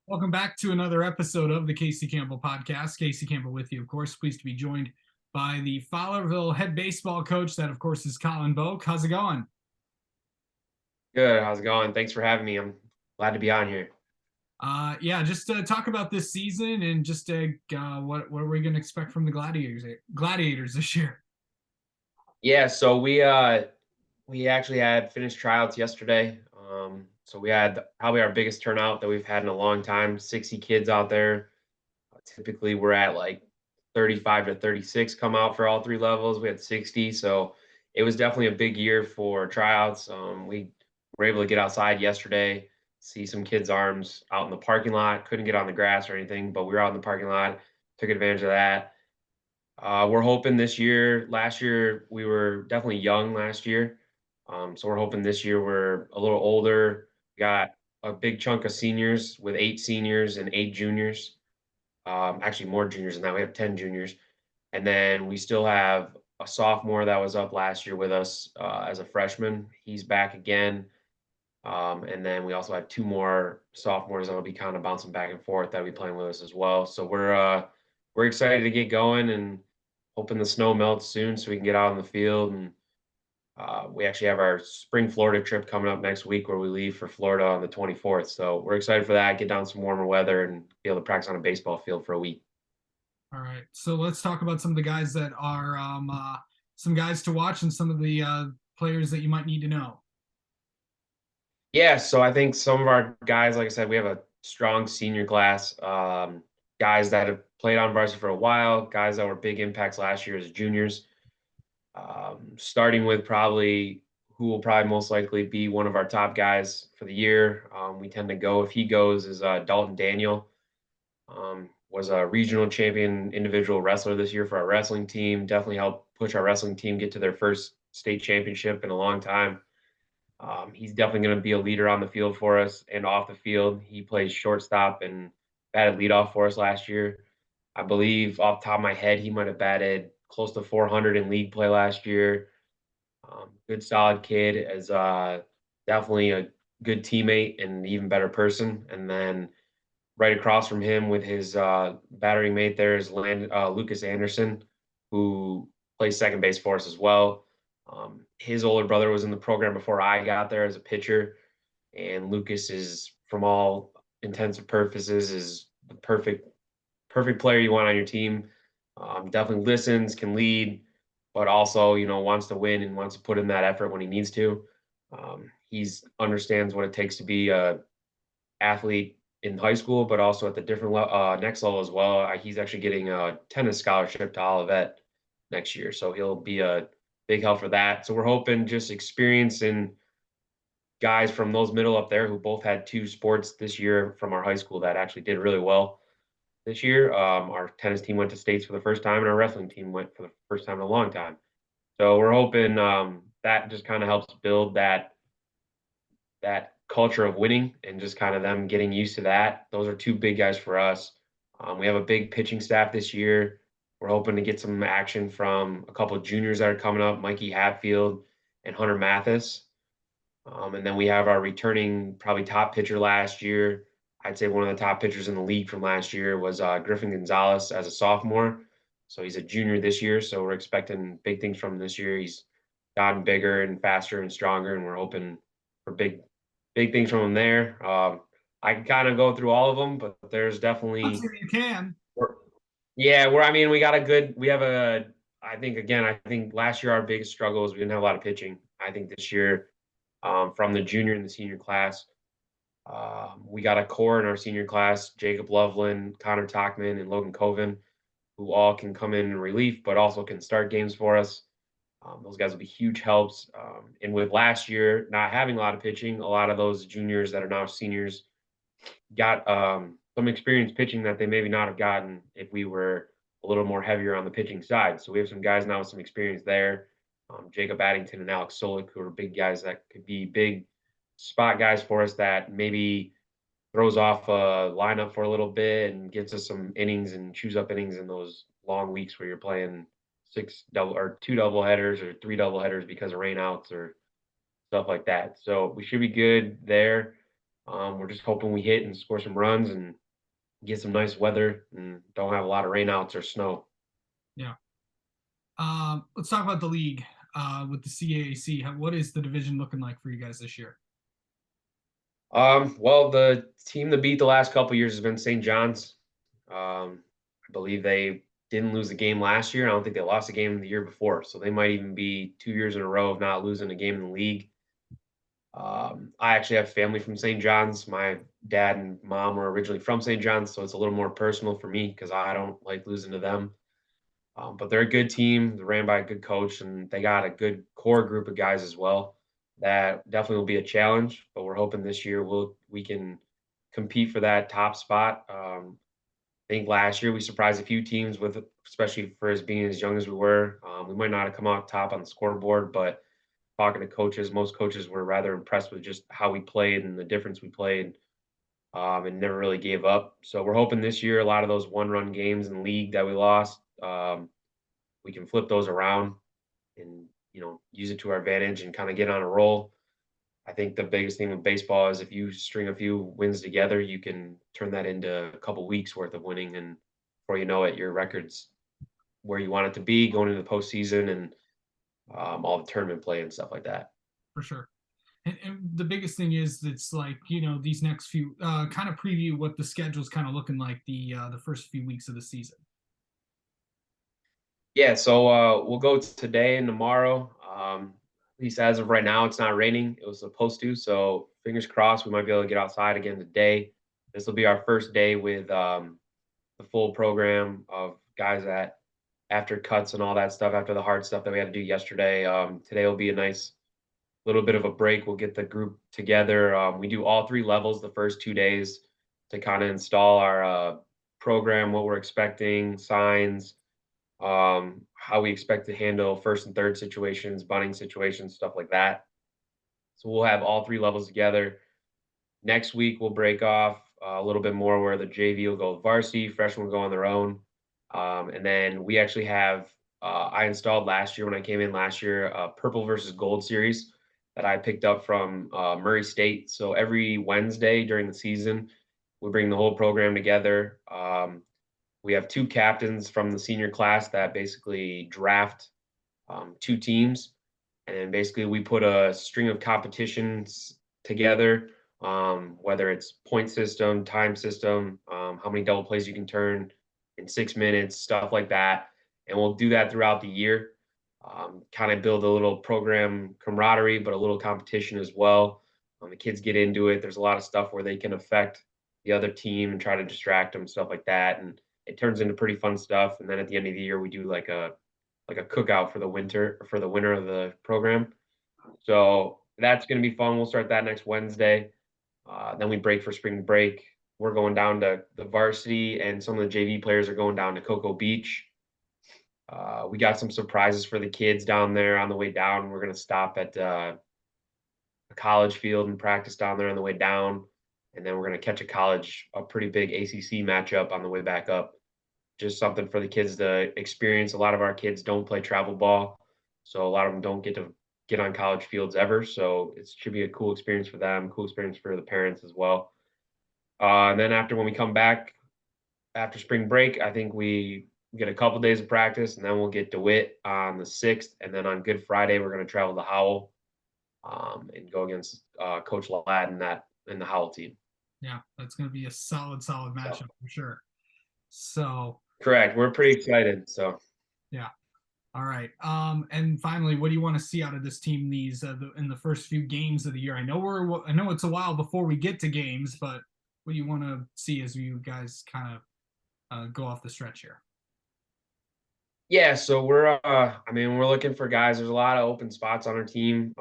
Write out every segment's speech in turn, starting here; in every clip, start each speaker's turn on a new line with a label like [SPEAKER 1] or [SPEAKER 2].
[SPEAKER 1] Welcome back to another episode of the Casey Campbell podcast. Casey Campbell with you, of course. Pleased to be joined by the Fowlerville head baseball coach. That, of course, is Colin Boak. How's it going?
[SPEAKER 2] Good. How's it going? Thanks for having me. I'm glad to be on here.
[SPEAKER 1] Yeah, just talk about this season and just what are we going to expect from the Gladiators this year?
[SPEAKER 2] Yeah, so we actually had finished tryouts yesterday. So we had probably our biggest turnout that we've had in a long time. 60 kids out there. Typically, we're at like 35 to 36 come out for all three levels. We had 60, so it was definitely a big year for tryouts. We were able to get outside yesterday, see some kids' arms out in the parking lot. Couldn't get on the grass or anything, but we were out in the parking lot. Took advantage of that. We're hoping this year. Last year we were definitely young last year, so we're hoping this year we're a little older. We got a big chunk of seniors with 8 seniors and 8 juniors. Actually, more juniors than that. We have 10 juniors, and then we still have a sophomore that was up last year with us as a freshman. He's back again, and then we also have two more sophomores that will be kind of bouncing back and forth that will be playing with us as well. So we're excited to get going and hoping the snow melts soon so we can get out on the field. And we actually have our spring Florida trip coming up next week where we leave for Florida on the 24th. So we're excited for that. Get down some warmer weather and be able to practice on a baseball field for a week.
[SPEAKER 1] All right, so let's talk about some of the guys that are some guys to watch and some of the players that you might need to know.
[SPEAKER 2] Yeah, so I think some of our guys, like I said, we have a strong senior class. Guys that have played on varsity for a while, guys that were big impacts last year as juniors. Starting with probably who will probably most likely be one of our top guys for the year. We tend to go if he goes is Dalton Daniel. Was a regional champion individual wrestler this year for our wrestling team. Definitely helped push our wrestling team get to their first state championship in a long time. He's definitely going to be a leader on the field for us and off the field. He plays shortstop and batted leadoff for us last year. I believe off the top of my head, he might have batted close to 400 in league play last year. Good, solid kid, as definitely a good teammate and even better person. And then right across from him with his battery mate there is Lucas Anderson, who plays second base for us as well. His older brother was in the program before I got there as a pitcher, and Lucas is, from all intents and purposes, is the perfect player you want on your team. Definitely listens, can lead, but also wants to win and wants to put in that effort when he needs to. He's understands what it takes to be a athlete in high school, but also at the different next level as well. He's actually getting a tennis scholarship to Olivet next year, so he'll be a big help for that. So we're hoping just experience and guys from those middle up there who both had two sports this year from our high school that actually did really well this year. Our tennis team went to states for the first time, and our wrestling team went for the first time in a long time. So we're hoping that just kind of helps build that culture of winning and just kind of them getting used to that. Those are two big guys for us. We have a big pitching staff this year. We're hoping to get some action from a couple of juniors that are coming up, Mikey Hatfield and Hunter Mathis. And then we have our returning probably top pitcher last year. I'd say one of the top pitchers in the league from last year was Griffin Gonzalez as a sophomore. So he's a junior this year. So we're expecting big things from him this year. He's gotten bigger and faster and stronger, and we're hoping for big things from him there. I can kind of go through all of them, but there's
[SPEAKER 1] Let's see
[SPEAKER 2] definitely,
[SPEAKER 1] if you can.
[SPEAKER 2] yeah, I mean, we have I think, again, I think last year our biggest struggle was we didn't have a lot of pitching. I think this year, from the junior and the senior class, we got a core in our senior class, Jacob Loveland, Connor Talkman, and Logan Coven, who all can come in relief, but also can start games for us. Those guys will be huge helps. And with last year not having a lot of pitching, a lot of those juniors that are now seniors got some experience pitching that they maybe not have gotten if we were a little more heavier on the pitching side. So we have some guys now with some experience there. Jacob Addington and Alex Solik, who are big guys that could be big spot guys for us that maybe throws off a lineup for a little bit and gets us some innings and chews up innings in those long weeks where you're playing two double headers or three double headers because of rainouts or stuff like that. So we should be good there. We're just hoping we hit and score some runs and get some nice weather and don't have a lot of rainouts or snow.
[SPEAKER 1] Yeah. Let's talk about the league with the CAAC. What is the division looking like for you guys this year?
[SPEAKER 2] Well, the team to beat the last couple years has been St. John's. I believe they didn't lose a game last year. I don't think they lost a game the year before, so they might even be 2 years in a row of not losing a game in the league. I actually have family from St. John's. My dad and mom were originally from St. John's, so it's a little more personal for me because I don't like losing to them. But they're a good team. They're ran by a good coach, and they got a good core group of guys as well. That definitely will be a challenge, but we're hoping this year we can compete for that top spot. I think last year we surprised a few teams with, especially for us being as young as we were. We might not have come out top on the scoreboard, but talking to coaches, most coaches were rather impressed with just how we played and the difference we played, and never really gave up. So we're hoping this year a lot of those one-run games in league that we lost, we can flip those around and use it to our advantage and kind of get on a roll. I think the biggest thing with baseball is if you string a few wins together, you can turn that into a couple weeks worth of winning, and before you know it, your record's where you want it to be going into the postseason and all the tournament play and stuff like that.
[SPEAKER 1] For sure. And the biggest thing is it's like these next few kind of preview what the schedule's kind of looking like the first few weeks of the season.
[SPEAKER 2] Yeah, so we'll go today and tomorrow. At least as of right now, it's not raining. It was supposed to, so fingers crossed we might be able to get outside again today. This will be our first day with the full program of guys that after cuts and all that stuff, after the hard stuff that we had to do yesterday. Today will be a nice little bit of a break. We'll get the group together. We do all three levels the first 2 days to kind of install our program, what we're expecting, signs, how we expect to handle first and third situations, bunting situations, stuff like that. So we'll have all three levels together. Next week, we'll break off a little bit more where the JV will go with varsity, freshmen will go on their own. And then we actually have, I installed last year when I came in last year, a purple versus gold series that I picked up from Murray State. So every Wednesday during the season, we bring the whole program together. We have two captains from the senior class that basically draft two teams. And basically, we put a string of competitions together, whether it's point system, time system, how many double plays you can turn in 6 minutes, stuff like that. And we'll do that throughout the year, kind of build a little program camaraderie, but a little competition as well. The kids get into it. There's a lot of stuff where they can affect the other team and try to distract them, stuff like that. And it turns into pretty fun stuff. And then at the end of the year, we do like a cookout for the winter of the program. So that's going to be fun. We'll start that next Wednesday. Then we break for spring break. We're going down to the varsity, and some of the JV players are going down to Cocoa Beach. We got some surprises for the kids down there on the way down. We're going to stop at a college field and practice down there on the way down. And then we're going to catch a pretty big ACC matchup on the way back up. Just something for the kids to experience. A lot of our kids don't play travel ball, so a lot of them don't get to get on college fields ever. So it should be a cool experience for them, cool experience for the parents as well. And then when we come back after spring break, I think we get a couple days of practice, and then we'll get DeWitt on the 6th, and then on Good Friday we're going to travel to Howell and go against Coach Ladd and the Howell team.
[SPEAKER 1] Yeah, that's going to be a solid matchup for sure. So
[SPEAKER 2] correct, we're pretty excited. So
[SPEAKER 1] yeah. All right. And finally, what do you want to see out of this team in the first few games of the year? I know it's a while before we get to games, but what do you want to see as you guys kind of go off the stretch here?
[SPEAKER 2] Yeah, so we're looking for guys. There's a lot of open spots on our team.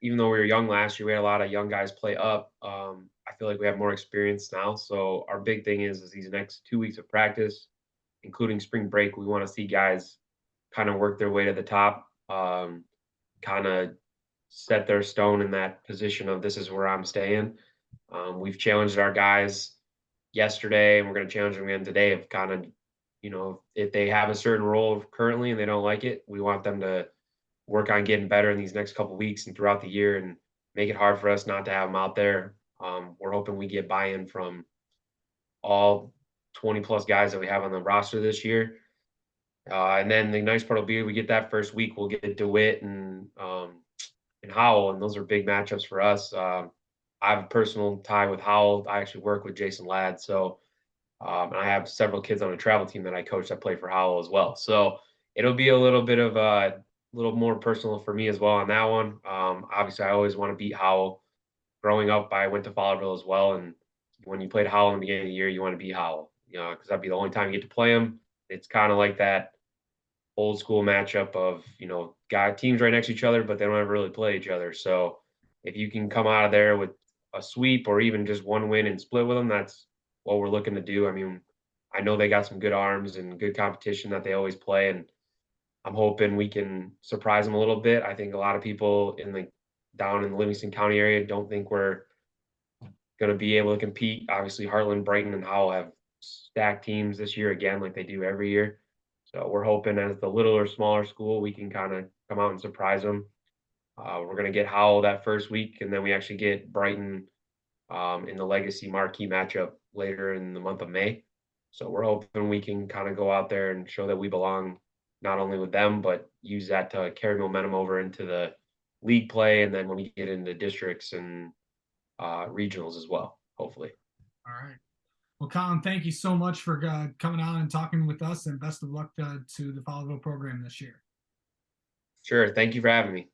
[SPEAKER 2] Even though we were young last year, we had a lot of young guys play up. I feel like we have more experience now. So our big thing is these next 2 weeks of practice, including spring break, we want to see guys kind of work their way to the top, kind of set their stone in that position of this is where I'm staying. We've challenged our guys yesterday, and we're going to challenge them again today of kind of, if they have a certain role currently and they don't like it, we want them to work on getting better in these next couple of weeks and throughout the year and make it hard for us not to have them out there. We're hoping we get buy-in from all 20 plus guys that we have on the roster this year. And then the nice part will be we get that first week, we'll get DeWitt and Howell, and those are big matchups for us. I have a personal tie with Howell. I actually work with Jason Ladd, so and I have several kids on a travel team that I coach that play for Howell as well. So it'll be a little bit of a little more personal for me as well on that one. Obviously, I always want to beat Howell. Growing up, I went to Fowlerville as well, and when you played Howell in the beginning of the year, you want to beat Howell, because that'd be the only time you get to play him. It's kind of like that old school matchup of guy teams right next to each other, but they don't ever really play each other. So if you can come out of there with a sweep or even just one win and split with them, that's what we're looking to do. I mean, I know they got some good arms and good competition that they always play, and I'm hoping we can surprise them a little bit. I think a lot of people down in the Livingston County area don't think we're going to be able to compete. Obviously, Heartland, Brighton, and Howell have stacked teams this year again, like they do every year. So we're hoping as the little or smaller school, we can kind of come out and surprise them. We're going to get Howell that first week, and then we actually get Brighton in the Legacy Marquee matchup later in the month of May. So we're hoping we can kind of go out there and show that we belong not only with them, but use that to carry momentum over into the league play, and then when we get into districts and regionals as well, hopefully.
[SPEAKER 1] All right. Well, Colin, thank you so much for coming on and talking with us, and best of luck to the Fowlerville program this year.
[SPEAKER 2] Sure. Thank you for having me.